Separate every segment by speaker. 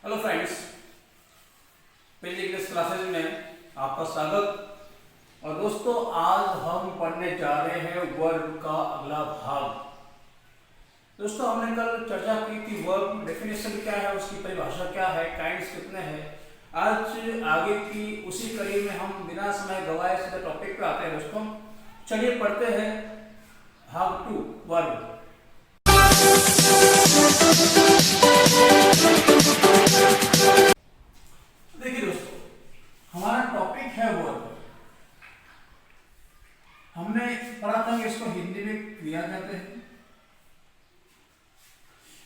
Speaker 1: Hello friends, पहली English classes में आपका स्वागत। और दोस्तों, आज हम पढ़ने जा रहे हैं वर्ब का अगला भाग। दोस्तों, हमने कल चर्चा की थी वर्ब डेफिनेशन क्या है, उसकी परिभाषा क्या है, काइंड्स कितने हैं। आज आगे की उसी कड़ी में हम बिना समय गवाए सीधे टॉपिक पे आते हैं। दोस्तों, चलिए पढ़ते हैं भाग 2 वर्ब। देखिए दोस्तों, हमारा टॉपिक है वर्ब। हमने पढ़ा था कि इसको हिंदी में क्रिया कहते हैं।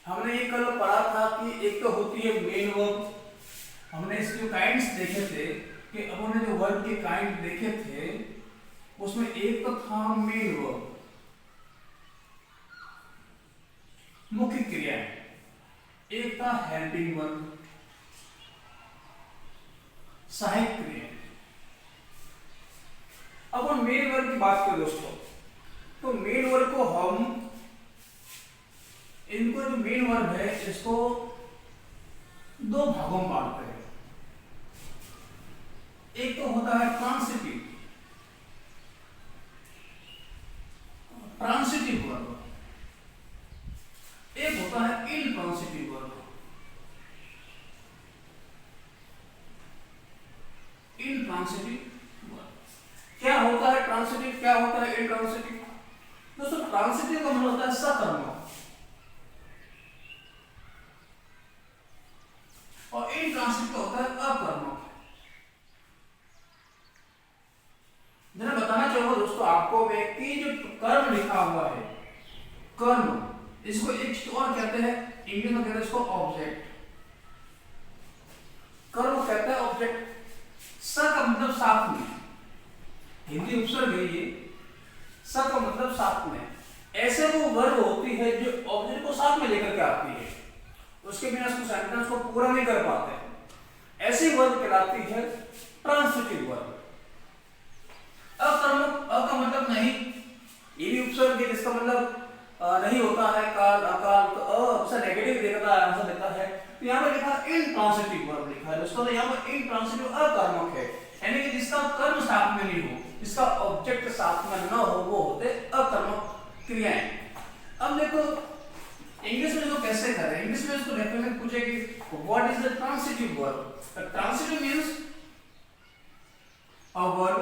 Speaker 1: हमने ये कल पढ़ा था कि एक तो होती है मेन वर्ब। हमने इसके काइंड्स देखे थे कि अब हमने जो वर्ब के काइंड देखे थे उसमें एक तो था मेन वर्ब, मुख्य क्रिया, एक था हेल्पिंग वर्ब, सहायक क्रिया। अब हम मेन वर्ब की बात करें दोस्तों, तो मेन वर्ब को हम इनको जो मेन वर्ब है इसको दो भागों में बांटते हैं। एक तो होता है ट्रांसिटिव ट्रांसिटिव वर्ब, एक होता है इनट्रांसिटिव वर्ब। इनट्रांसिटिव क्या होता है ट्रांसिटिव, क्या होता है इनट्रांसिटिव? दोस्तों, ट्रांसिटिव का मतलब होता है सकर्मक और इनट्रांसिटिव होता है अकर्मक। जरा बताना चाहूंगा दोस्तों आपको व्यक्ति जो कर्म लिखा हुआ है, कर्म, इसको एक और कहते हैं, इंग्लिश में कहते हैं इसको ऑब्जेक्ट। कर्म कहते हैं ऑब्जेक्ट। स का मतलब साथ में, हिंदी उपसर्ग है ये। स का मतलब साथ में। ऐसे वो वर्ब होती है जो ऑब्जेक्ट को साथ में लेकर के आती है, उसके बिना उसको सेंटेंस को पूरा नहीं कर पाते। ऐसी वर्ब कहलाती है ट्रांसिटिव वर्ब। अकर्मक, अ का मतलब नहीं, ये भी उपसर्ग है जिसका मतलब नहीं होता है, काल अकाल, तो अ नेगेटिव देता है, आंसर देता है। तो यहाँ पर लिखा इनट्रांसिटिव वर्ब लिखा है दोस्तों। तो यहाँ पर इनट्रांसिटिव अकर्मक है, यानी कि जिसका कर्म साथ में नहीं हो, जिसका ऑब्जेक्ट साथ में न हो, वो होते अकर्मक क्रियाएं। अब देखो इंग्लिश में जो कैसे करें, इंग्लिश में इसको डेफिनेशन पूछे कि what is the transitive verb. Transitive means a verb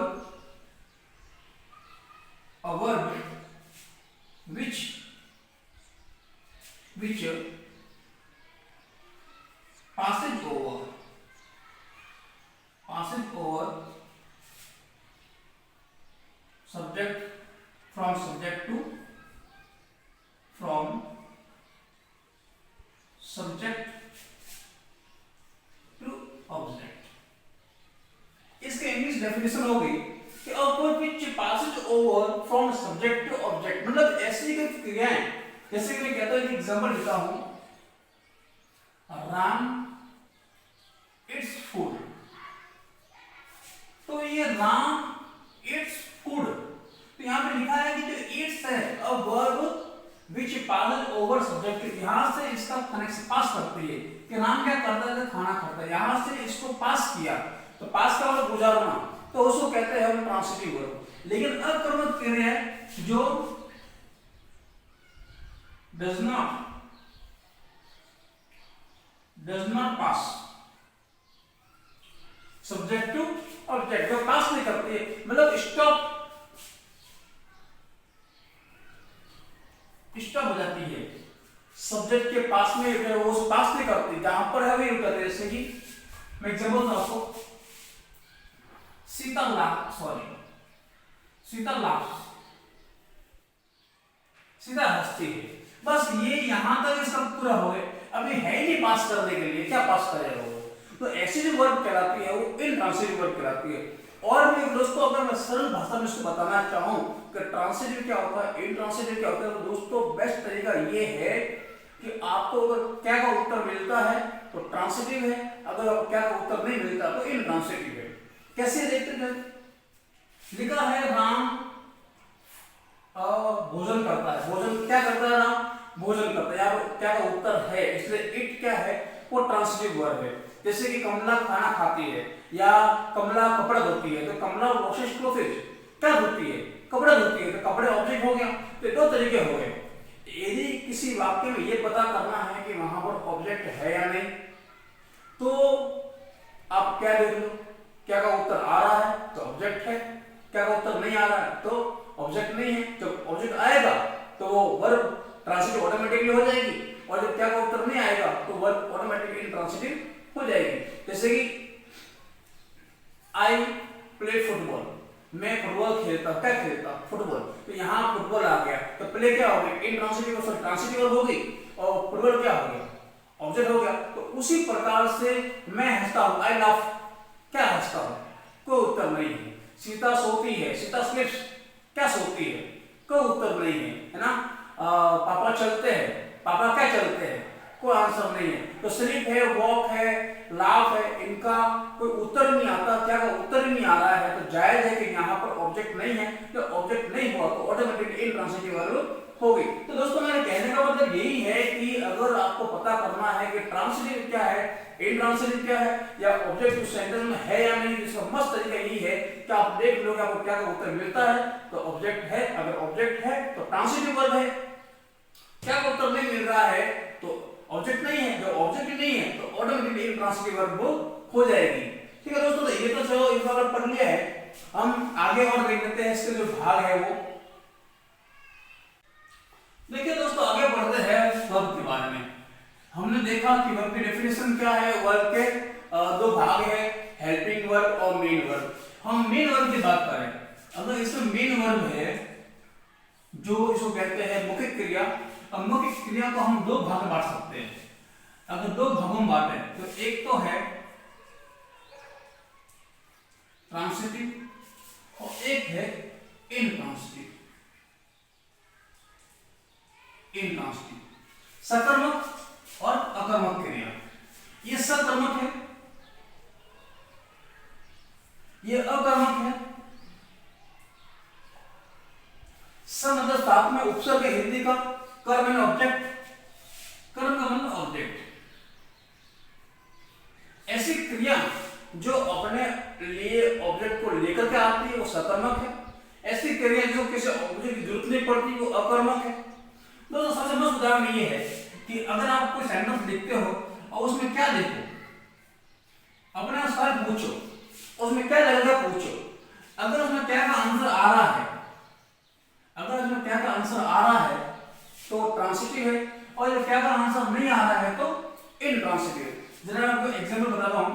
Speaker 1: which passes over subject from subject to object. इसके इंग्लिश डेफिनेशन हो गई कि a verb which passes over from subject to object, मतलब ऐसी कोई क्रियाएं, जैसे कि मैं कहता हूं, एग्जांपल देता हूं, राम इट्स फूड। तो ये राम इट्स फूड, तो यहां पे लिखा है कि जो इट्स है a verb which passes over subject, यहां से इसका कनेक्शन पास करती है कि राम क्या करता है, खाना खाता है, यहां से इसको पास किया, तो पास का मतलब गुजारना, तो उसको कहते हैं हम ट्रांसिटिव वर्ब। लेकिन अकर्मक क्रिया जो does not pass subject to object, जो पास नहीं करती है, मतलब स्टॉप हो जाती है सब्जेक्ट के पास में, अगर वो पास नहीं करती, जहां पर है वही रुकते। जैसे कि मैं एग्जांपल दूं आपको, सीता हंसती है, बस ये यहां तक इसका पूरा हो गया, अभी है ही नहीं पास करने के लिए, क्या पास करेगा वो। तो ऐसी जो वर्ब कहलाती है वो इनट्रांसिटिव वर्ब कहलाती है। और भी दोस्तों, अगर मैं सरल भाषा में इसको बताना चाहूं कि ट्रांसिटिव क्या होता है, इनट्रांसिटिव क्या होता है, तो दोस्तों बेस्ट तरीका ये है कि आपको अगर क्या का उत्तर मिलता है तो ट्रांसिटिव है, अगर आपको क्या का उत्तर नहीं मिलता तो इनट्रांसिटिव है। कैसे देखते हैं, लिखा है राम भोजन करता है, भोजन क्या करता है, राम भोजन करता है, यहाँ क्या का उत्तर है, इसलिए इट क्या है वो ट्रांसिटिव वर्ब है। जैसे कि कमला खाना खाती है या कमला कपड़ा धोती है, तो कमला वॉशेस क्लोथेस, क्या धोती है, कपड़ा धोती है, तो कपड़े ऑब्जेक्ट हो गया। तो दो तरीके हो गए। यदि किसी वाक्य में ये पता करना है कि वहां पर ऑब्जेक्ट है या नहीं, तो आप क्या देख लो, क्या का उत्तर आ रहा है तो ऑब्जेक्ट है, क्या का उत्तर नहीं आ रहा है तो ऑब्जेक्ट नहीं है। जब ऑब्जेक्ट आएगा तो वो वर्ब ट्रांसिटिव ऑटोमेटिकली हो जाएगी, और जब क्या का उत्तर नहीं आएगा तो वर्ब ऑटोमेटिकली इंट्रांसिटिव हो जाएगी। जैसे कि आई प्ले फुटबॉल, मैं फुटबॉल खेलता, क्या खेलता, फुटबॉल, तो यहाँ फुटबॉल आ गया, तो प्ले क्या हो गई, इंट्रांसिटिव सॉरी ट्रांसिटिव वर्ब हो गई, और फुटबॉल क्या हो गया, ऑब्जेक्ट हो गया। तो उसी प्रकार से मैं हंसता हूं, आई लाफ, क्या हंसता हूं, कोई उत्तर नहीं है। सीता सोती है, सीता स्लीप्स, क्या सोती है, कोई उत्तर नहीं है ना। पापा चलते हैं, पापा क्या चलते हैं, कोई आंसर नहीं है। तो स्लीप है, वॉक है, लाफ है, इनका कोई उत्तर नहीं आता, क्या का उत्तर ही नहीं आ रहा है। तो जायज है कि यहाँ पर ऑब्जेक्ट नहीं है। तो ऑब्जेक्ट नहीं हुआ तो ऑटोमेटिकली इंट्रांसिटिव वर्ब हो गई। तो दोस्तों मेरे कहने का मतलब यही है कि अगर आपको पता करना है कि ट्रांसिटिव क्या है, इंट्रांसिटिव क्या है, या ऑब्जेक्ट उस सेंटेंस में है या नहीं, इसका मस्त तरीका यही है कि आप देख लो कि आपको क्या का उत्तर मिलता है तो ऑब्जेक्ट है, अगर ऑब्जेक्ट है तो ट्रांसिटिव वर्ब है, क्या का उत्तर नहीं मिल रहा है तो ऑब्जेक्ट नहीं है, जब ऑब्जेक्ट नहीं है तो ऑटोमेटिकली इंट्रांसिटिव वर्ब हो जाएगी। ठीक है दोस्तों, तो ये तो चलो इस बार पढ़ लिया है। हम आगे और देख लेते हैं इसके जो भाग है वो। देखिए दोस्तों, आगे बढ़ते हैं वर्ब के बारे में। हमने देखा कि वर्ब की डेफिनेशन क्या है, वर्ब के दो भाग है, हेल्पिंग वर्ब और मेन वर्ब। हम मेन वर्ब की बात करें, अगर इसमें मेन वर्ब है जो इसको कहते हैं मौखिक क्रिया। अब मौखिक क्रिया को हम दो भाग में बांट सकते हैं। अगर दो भागों में बांटे तो एक तो है ट्रांसिटिव और एक है इनट्रांसिटिव। इनट्रांसिटिव सकर्मक और अकर्मक क्रिया। ये सकर्मक है, ये अकर्मक है। स मतलब साथ में उपसर्ग है हिंदी का, कर्म एंड ऑब्जेक्ट, कर्म का मतलब ऑब्जेक्ट। ऐसी क्रिया जो अपने लिए ऑब्जेक्ट को लेकर के आती है वो सकर्मक है। ऐसी क्रिया जो किसी ऑब्जेक्ट की जरूरत नहीं पड़ती वो अकर्मक है। दोस्तों सबसे मस्त उदाहरण ये है कि अगर आप कोई सेंटेंस लिखते हो और उसमें क्या देखो, अपने सवाल पूछो, उसमें क्या लगेगा पूछो। अगर उसमें क्या का आंसर आ रहा है, अगर उसमें क्या का आंसर आ रहा है तो ट्रांसिटिव है, और जब क्या का आंसर नहीं आ रहा है तो इनट्रांसिटिव। जरा मैं आपको एग्जांपल बताता हूं।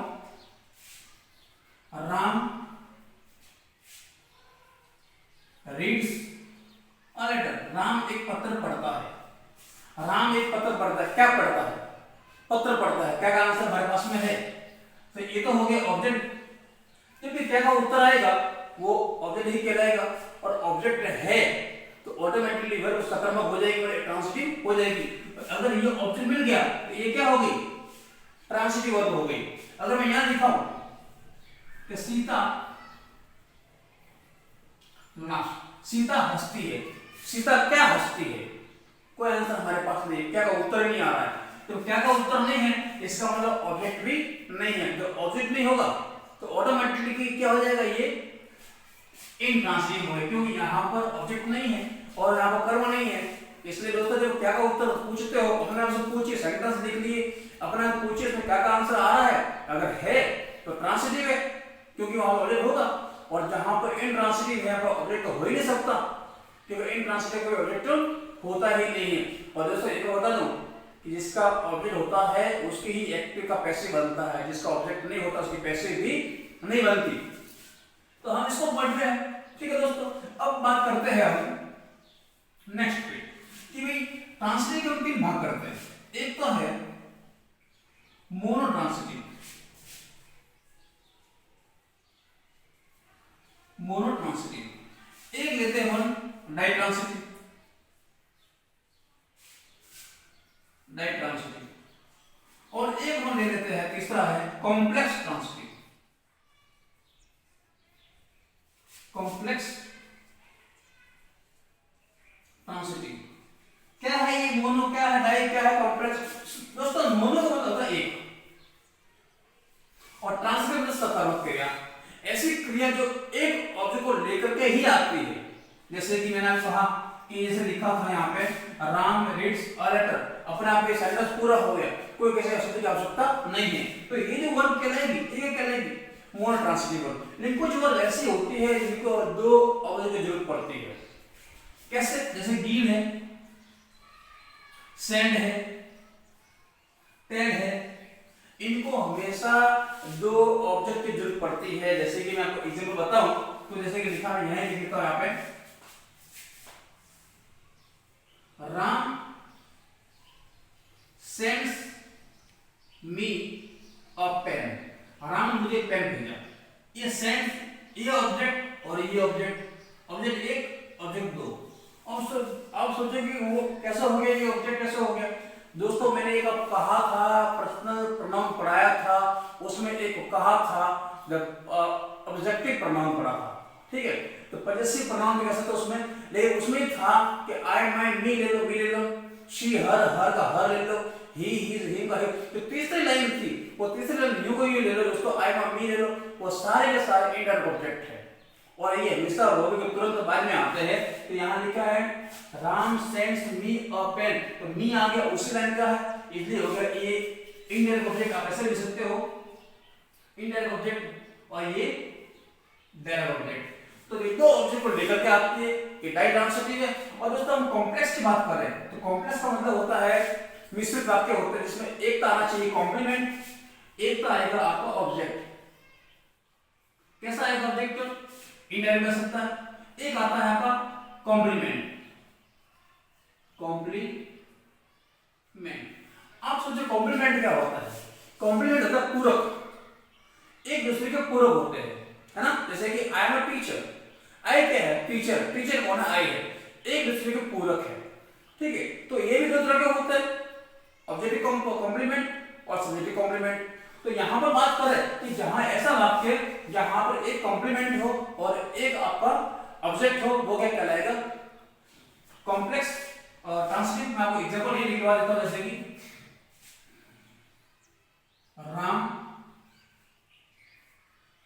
Speaker 1: Ram reads a letter, Ram एक पत्र पढ़ता है। राम एक पत्र पढ़ता है, क्या पढ़ता है, पत्र पढ़ता है। क्या का आंसर हमारे पास में है, तो ये तो हो गया ऑब्जेक्ट। जब क्या का उत्तर आएगा वो ऑब्जेक्ट ही कहलाएगा, और ऑब्जेक्ट है तो ऑटोमेटिकली वर्ब सकर्मक हो जाएगी और ट्रांसिटिव हो जाएगी। अगर ये ऑब्जेक्ट मिल गया तो ये क्या हो गई, ट्रांसिटिव वर्ब हो गई। अगर मैं यहां लिखा हूं कि सीता सीता हंसती है, सीता क्या हंसती है, कोई आंसर हमारे पास नहीं है, क्या का उत्तर नहीं आ रहा है। तो क्या का उत्तर नहीं है इसका मतलब ऑब्जेक्ट भी नहीं है। जब ऑब्जेक्ट नहीं होगा तो ऑटोमेटिकली क्या हो जाएगा, ये इनट्रांसिटिव होगा, क्योंकि यहाँ पर ऑब्जेक्ट नहीं है और यहाँ पर कर्म नहीं है। इसलिए दोस्तों जब क्या का उत्तर पूछते हो अपने आप से पूछिए, सेंटेंस लिख लिए, अपने आप पूछिए इसमें क्या का आंसर आ रहा है। अगर है तो ट्रांसिटिव है क्योंकि वहां ऑब्जेक्ट होगा, और जहां पर इनट्रांसिटिव है वहां ऑब्जेक्ट तो हो ही नहीं सकता क्योंकि इनट्रांसिटिव कोई ऑब्जेक्ट होता ही नहीं है। और दोस्तों एक बता दूं कि जिसका ऑब्जेक्ट होता है उसकी ही एक्टिव का पैसिव बनता है, जिसका ऑब्जेक्ट नहीं होता उसकी पैसिव भी नहीं बनती। तो हम इसको पढ़ रहे हैं। ठीक है दोस्तों, अब बात करते हैं हम नेक्स्ट पे कि भाई ट्रांसिटिव के तीन भाग करते हैं। एक तो है मोनोट्रांसिटिव, मोनोट्रांसिटिव। एक लेते हैं हम डाइट्रांसिटिव, डाइट्रांसिटिव, और एक हम ले लेते हैं तीसरा है कॉम्प्लेक्स ट्रांसिटिव, कॉम्प्लेक्स ट्रांसिटिव। क्या है ये मोनो, क्या है डाई, क्या है कॉम्प्लेक्स। दोस्तों मोनो का मतलब होता है एक, कि जैसे लिखा था यहाँ पे राम रीड्स अ लेटर, अपने आप ये सेंटेंस पूरा हो गया, कोई किसी शब्द की आवश्यकता नहीं है। तो ये जो वर्ब कहलाएगी ये कहलाएगी मोनो ट्रांसिटिव वर्ब। लेकिन कुछ वर्ब ऐसी होती है जिनको दो ऑब्जेक्ट की जरूरत पड़ती है। कैसे? जैसे गिव है, सेंड है, टेल है, इनको हमेशा दो ऑब्जेक्ट की जरूरत पड़ती है। जैसे कि मैं आपको एग्जांपल बताऊं तो जैसे कि लिखा है यहां लिखता हूं यहाँ पे राम सेंड्स मी अ पेन, राम मुझे पेन भेजा। ये सेंड, ये ऑब्जेक्ट और ये ऑब्जेक्ट, ऑब्जेक्ट एक ऑब्जेक्ट दो। आप सोचेंगे वो कैसा हो गया, ये ऑब्जेक्ट कैसा हो गया। दोस्तों मैंने एक अब कहा था, पर्सनल प्रोनाउन पढ़ाया था, उसमें एक कहा था जब ऑब्जेक्टिव प्रोनाउन पढ़ा था, ठीक है। तो पॉजेसिव प्रोनाउन भी कैसा था उसमें, लेकिन उसमें था कि आई माई मी ले लो, मी ले लो, शी हर, हर का हर ले लो, ही हिज हिम का हिम। तो तीसरी लाइन थी, वो तीसरी लाइन यू को यू ले लो दोस्तों, आई माई मी ले लो, वो सारे के सारे इंटर ऑब्जेक्ट है और ये हमेशा वर्ब के तुरंत बाद में आते हैं। तो यहाँ लिखा है राम सेंड्स मी अ पेन, तो मी आ गया उसी लाइन का है, इसलिए हो गया ये इंडायरेक्ट ऑब्जेक्ट। आप ऐसे लिख सकते हो इंडायरेक्ट ऑब्जेक्ट और ये डायरेक्ट ऑब्जेक्ट। तो ये दो ऑब्जेक्ट को लेकर के आती है, ये डायरेक्ट ट्रांसिटिव है। और दोस्तों हम कॉम्प्लेक्स की बात कर रहे हैं, तो कॉम्प्लेक्स का मतलब होता है मिश्रित वाक्य होते हैं जिसमें एक तो आना चाहिए कॉम्प्लीमेंट, एक तो आएगा आपका ऑब्जेक्ट। कैसा आएगा ऑब्जेक्ट? इंडायरेक्ट कर सकता है। एक आता है आपका कॉम्प्लीमेंट, कॉम्प्लीमेंट। आप सोचो कॉम्प्लीमेंट क्या होता है? कॉम्प्लीमेंट होता है पूरक, एक दूसरे के पूरक होते हैं, है ना। जैसे कि आई एम अ टीचर, आई क्या है? टीचर, टीचर कौन है? आई है, एक दूसरे के पूरक है, ठीक है। तो ये भी दो तरह के होते हैं, ऑब्जेक्टिव कॉम्प्लीमेंट और सब्जेक्टिव कॉम्प्लीमेंट। तो यहां पर बात करें कि जहां ऐसा वाक्य जहां पर एक कॉम्प्लीमेंट हो और एक आपका ऑब्जेक्ट हो, वो क्या कहलाएगा? Complex transitive. मैं आपको एग्जांपल ये लिखवा देता हूं, जैसे कि Ram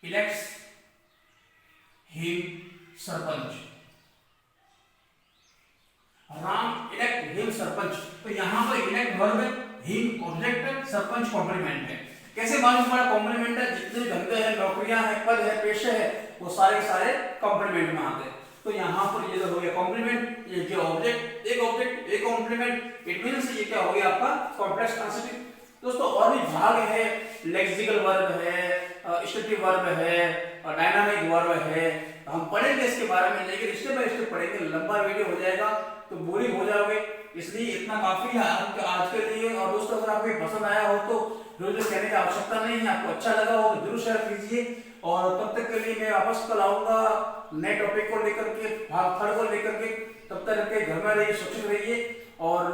Speaker 1: elects him sarpanch, Ram elect him sarpanch. तो यहां पर इलेक्ट वर्ब है, हिम ऑब्जेक्ट है, सरपंच कॉम्प्लीमेंट है। कैसे मालूम पड़ा कॉम्प्लीमेंट है? जितने धंधे हैं, नौकरियां हैं, पद है, पेशे है, वो सारे सारे कॉम्प्लीमेंट में आते हैं। तो यहाँ पर ये हो गया कॉम्प्लीमेंट, ये क्या ऑब्जेक्ट, एक ऑब्जेक्ट एक कॉम्प्लीमेंट, इट मींस ये क्या हो गया आपका कॉम्प्लेक्स ट्रांसिटिव। दोस्तों और भी भाग है, लेक्सिकल वर्ब है, स्टेटिव वर्ब है, डायनामिक वर्ब है, हम पढ़ेंगे इसके बारे में, लेकिन स्टेप बाय स्टेप पढ़ेंगे, लंबा वीडियो हो जाएगा तो बोरिंग हो जाओगे, इसलिए इतना काफी है आज के लिए। और दोस्तों अगर आपको पसंद आया हो तो रोज कहने की आवश्यकता नहीं है, आपको अच्छा लगा हो तो जरूर शेयर कीजिए। और तब तक के लिए मैं वापस कल आऊंगा नए टॉपिक को लेकर के, भाग 3 को लेकर के। तब तक के घर में रहिए, सुरक्षित रहिए और